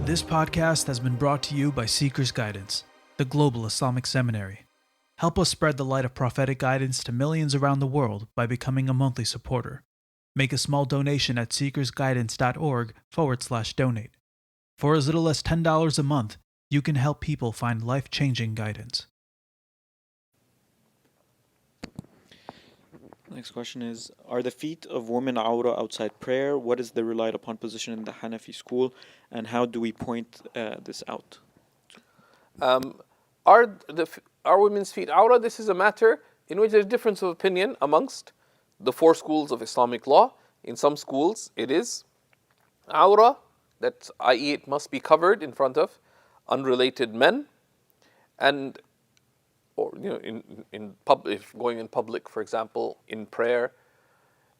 This podcast has been brought to you by SeekersGuidance, the global Islamic seminary. Help us spread the light of prophetic guidance to millions around the world by becoming a monthly supporter. Make a small donation at SeekersGuidance.org/donate. For as little as $10 a month, you can help people find life-changing guidance. Next question is, are the feet of women awra outside prayer? What is the relied upon position in the Hanafi school, and how do we point this out? Are women's feet awra? This is a matter in which there is difference of opinion amongst the four schools of Islamic law. In some schools it is awra, that i.e. it must be covered in front of unrelated men, and or in public, if going in public, for example, in prayer.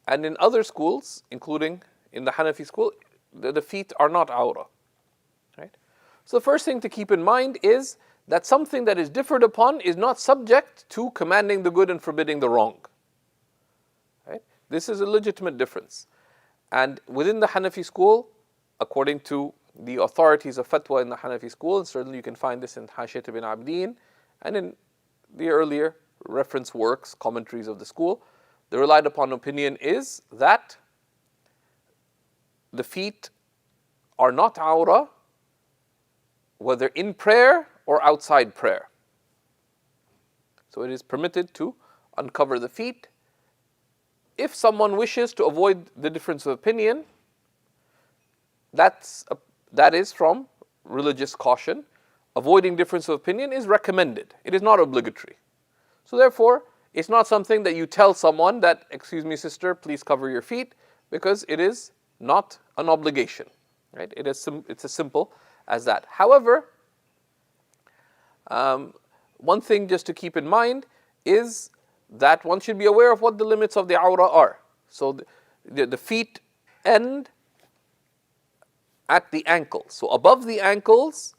And in other schools, including in the Hanafi school, the feet are not awra. Right? So the first thing to keep in mind is that something that is differed upon is not subject to commanding the good and forbidding the wrong. Right? This is a legitimate difference. And within the Hanafi school, according to the authorities of fatwa in the Hanafi school, and certainly you can find this in Hashiyat ibn Abdin and in the earlier reference works, commentaries of the school, the relied upon opinion is that the feet are not awra, whether in prayer or outside prayer. So it is permitted to uncover the feet. If someone wishes to avoid the difference of opinion, that is from religious caution. Avoiding difference of opinion is recommended. It is not obligatory. So therefore, it's not something that you tell someone that, excuse me, sister, please cover your feet, because it is not an obligation. Right? It's as simple as that. However, one thing just to keep in mind is that one should be aware of what the limits of the awra are. So the feet end at the ankles. So above the ankles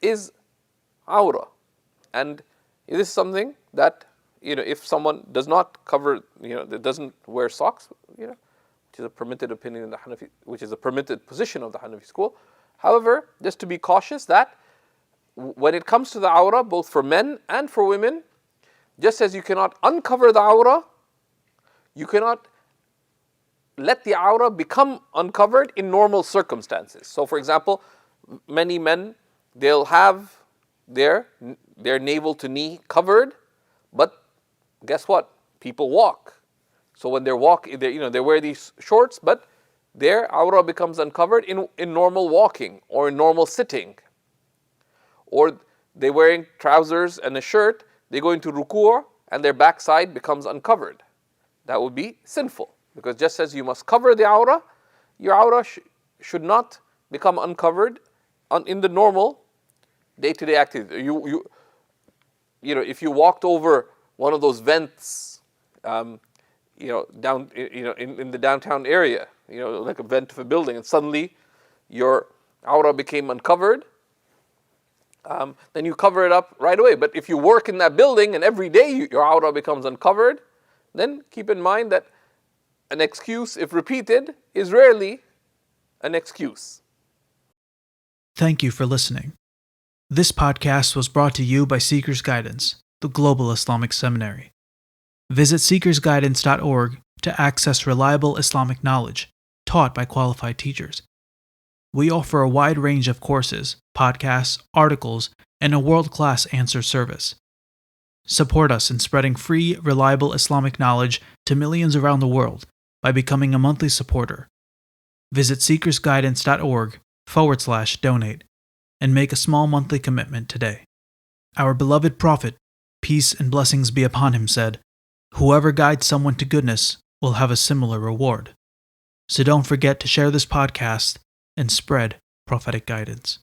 is awra. And this is something that, if someone does not cover, that doesn't wear socks, which is a permitted opinion in the Hanafi, which is a permitted position of the Hanafi school. However, just to be cautious that when it comes to the awra, both for men and for women, just as you cannot uncover the awra, you cannot let the awra become uncovered in normal circumstances. So for example, many men, they'll have their navel to knee covered, but guess what? People walk. So when they wear these shorts, but their awra becomes uncovered in normal walking or in normal sitting. Or they're wearing trousers and a shirt, they go into ruku' and their backside becomes uncovered. That would be sinful, because just as you must cover the awra, your awra should not become uncovered in the normal day-to-day activity. If you walked over one of those vents, down, in the downtown area, like a vent of a building, and suddenly your awra became uncovered, then you cover it up right away. But if you work in that building and every day your awra becomes uncovered, then keep in mind that an excuse, if repeated, is rarely an excuse. Thank you for listening. This podcast was brought to you by SeekersGuidance, the global Islamic seminary. Visit SeekersGuidance.org to access reliable Islamic knowledge taught by qualified teachers. We offer a wide range of courses, podcasts, articles, and a world-class answer service. Support us in spreading free, reliable Islamic knowledge to millions around the world by becoming a monthly supporter. Visit SeekersGuidance.org/donate and make a small monthly commitment today. Our beloved Prophet, peace and blessings be upon him, said, "Whoever guides someone to goodness will have a similar reward." So don't forget to share this podcast and spread prophetic guidance.